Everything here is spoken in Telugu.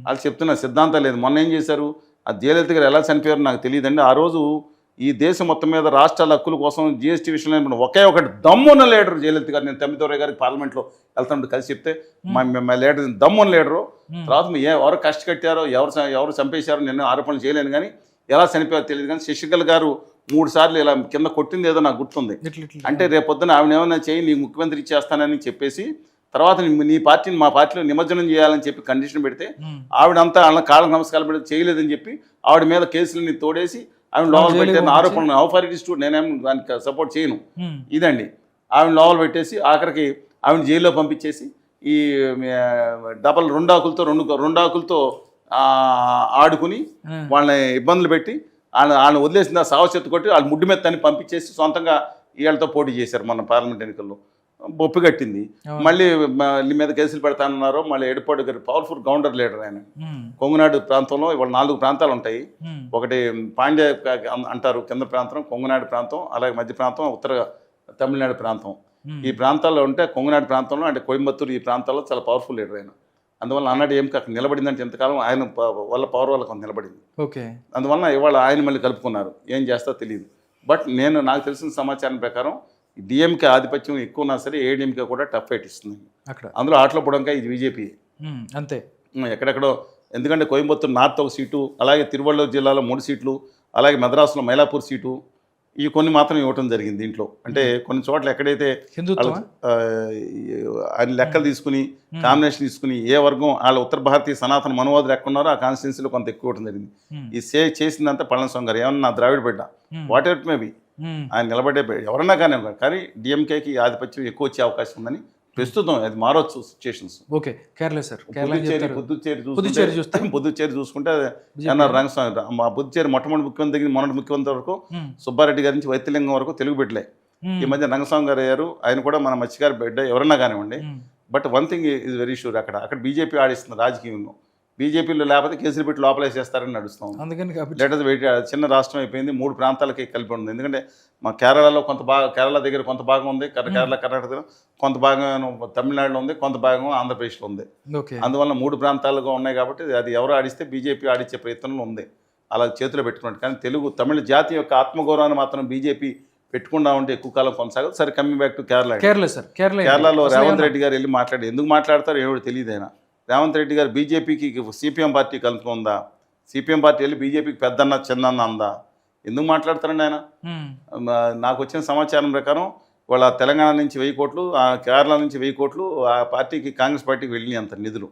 వాళ్ళు చెప్తున్న సిద్ధాంతం లేదు. మొన్న ఏం చేశారు, ఆ జయలలిత గారు ఎలా చనిపోయారో నాకు తెలియదండి. ఆ రోజు ఈ దేశం మొత్తం మీద రాష్ట్రాల హక్కుల కోసం జీఎస్టీ విషయంలో ఒకే ఒకటి దమ్మున్న లీడర్ జయలలిత గారు. నేను తమ్మిదొరై గారికి పార్లమెంట్లో వెళ్తాను కలిసి చెప్తే మా లీడర్ దమ్మున్న లీడరు. తర్వాత ఎవరు కష్ట కట్టారో ఎవరు చంపేశారో నేను ఆరోపణలు చేయలేను, కానీ ఎలా చనిపోయారో తెలియదు. కానీ శశికళ గారు 3 సార్లు ఇలా కింద కొట్టింది ఏదో నాకు గుర్తుంది. అంటే రేపొద్దున ఆవిడ ఏమైనా చేయి నీ ముఖ్యమంత్రి చేస్తానని చెప్పేసి తర్వాత నీ పార్టీని మా పార్టీలో నిమజ్జనం చేయాలని చెప్పి కండిషన్ పెడితే ఆవిడంతా వాళ్ళ కాళ్ళకు నమస్కారం పెడితే చేయలేదని చెప్పి ఆవిడ మీద కేసులని తోడేసి ఆవిడ లోపల పెట్టిన ఆరోపణలు ఔఫారిటీ నేనేం దానికి సపోర్ట్ చేయను. ఇదండి ఆవిడ లోపల పెట్టేసి ఆఖరికి ఆవిడ జైల్లో పంపించేసి ఈ డబల్ రెండు ఆకులతో ఆడుకుని వాళ్ళని ఇబ్బందులు పెట్టి వాళ్ళని వదిలేసిన సావచెత్తు కొట్టి వాళ్ళు ముడ్డు మీద తన్ని పంపించేసి సొంతంగా వీళ్ళతో పోటీ చేశారు మొన్న పార్లమెంట్ ఎన్నికల్లో. బొప్పి కట్టింది. మళ్ళీ మీద కేసులు పెడతానన్నారు. మళ్ళీ ఎడపాడు గారు పవర్ఫుల్ గౌండర్ లీడర్ ఆయన. కొంగునాడు ప్రాంతంలో ఇవాళ 4 ప్రాంతాలు ఉంటాయి. ఒకటి పాండ్య అంటారు కింద ప్రాంతం, కొంగునాడు ప్రాంతం, అలాగే మధ్య ప్రాంతం, ఉత్తర తమిళనాడు ప్రాంతం. ఈ ప్రాంతాల్లో ఉంటే కొంగునాడు ప్రాంతంలో అంటే కోయంబత్తూరు ఈ ప్రాంతాల్లో చాలా పవర్ఫుల్ లీడర్ ఆయన. అందువల్ల అన్నాడు ఏం అక్కడ నిలబడిందంటే ఎంతకాలం ఆయన వాళ్ళ పవర్ వల్ల కొంత నిలబడింది. ఓకే, అందువల్ల ఇవాళ ఆయన మళ్ళీ కలుపుకున్నారు. ఏం చేస్తా తెలియదు. బట్ నాకు తెలిసిన సమాచారం ప్రకారం డిఎంకే ఆధిపత్యం ఎక్కువ ఉన్నా సరే ఏడీఎంకే కూడా టఫ్ ఫైట్ ఇస్తుంది అక్కడ. అందులో ఆటలో పొడంగా ఇది బీజేపీ అంతే ఎక్కడెక్కడో. ఎందుకంటే కోయంబత్తూరు నార్త్ 1 సీటు, అలాగే తిరువళ్ళూరు జిల్లాలో 3 సీట్లు, అలాగే మద్రాసులో మైలాపూర్ సీటు, ఈ కొన్ని మాత్రం ఇవ్వటం జరిగింది దీంట్లో. అంటే కొన్ని చోట్ల ఎక్కడైతే ఆయన లెక్కలు తీసుకుని కాంబినేషన్ తీసుకుని ఏ వర్గం వాళ్ళ ఉత్తర భారతీయ సనాతన మనోవాదులు ఎక్కడ ఉన్నారో ఆ కాన్స్టిట్యున్సీలో కొంత ఎక్కువ ఇవ్వడం జరిగింది. ఈ చేసిందంతా పళనిస్వామి గారు. ఏమన్నా నా ద్రావిడ బిడ్డ వాట్ ఎవర్ మేబీ ఆయన నిలబడే ఎవరన్నా కానీ డిఎంకేకి ఆధిపత్యం ఎక్కువ వచ్చే అవకాశం ఉందని ప్రస్తుతం అది మారొచ్చు situations. Okay, Kerala sir, Puducherry చూసుకుంటే ఎన్ఆర్ రంగస్వామి మా పుదుచ్చేరి మొట్టమొదటి ముఖ్యమంత్రి వరకు సుబ్బారెడ్డి గారి నుంచి వైద్యలింగం వరకు తెలుగు బిడ్డలే. ఈ మధ్య రంగస్వామి గారు అయ్యారు. ఆయన కూడా మన మత్స్యకారి బిడ్డ ఎవరన్నా కానివ్వండి. But one thing is very sure, అక్కడ బీజేపీ ఆడిస్తుంది రాజకీయంలో. బీజేపీలో లేకపోతే కేసులు పెట్టి లోపలేసేస్తారని నడుస్తాం. అందుకని వెయిట్ చిన్న రాష్ట్రం అయిపోయింది, 3 ప్రాంతాలకి కలిపి ఉంది. ఎందుకంటే మా కేరళలో కేరళ దగ్గర కొంత భాగం ఉంది, కేరళ కర్ణాటకలో కొంత భాగం, తమిళనాడులో ఉంది, కొంత భాగం ఆంధ్రప్రదేశ్లో ఉంది. అందువల్ల 3 ప్రాంతాలుగా ఉన్నాయి కాబట్టి అది ఎవరు ఆడిస్తే బీజేపీ ఆడించే ప్రయత్నంలో ఉంది. అలా చేతిలో పెట్టుకున్నట్టు. కానీ తమిళ జాతి యొక్క ఆత్మగౌరవాన్ని మాత్రం బీజేపీ పెట్టుకుండా ఉంటే ఎక్కువ కాలం కొనసాగదు. సరే, కమింగ్ బ్యాక్ టు కేరళలో రేవంత్ రెడ్డి గారు వెళ్ళి మాట్లాడి ఎందుకు మాట్లాడతారో ఏమిటో తెలియదు. ఆయన రేవంత్ రెడ్డి గారు బీజేపీకి సిపిఎం పార్టీ కలుపుకుందా, సిపిఎం పార్టీ వెళ్ళి బీజేపీకి పెద్దన్న చిన్నన్న అందా, ఎందుకు మాట్లాడతారండి ఆయన? నాకు వచ్చిన సమాచారం ప్రకారం వాళ్ళ తెలంగాణ నుంచి 1000 కోట్లు, కేరళ నుంచి 1000 కోట్లు ఆ పార్టీకి కాంగ్రెస్ పార్టీకి వెళ్ళినాయి అంత నిధులు.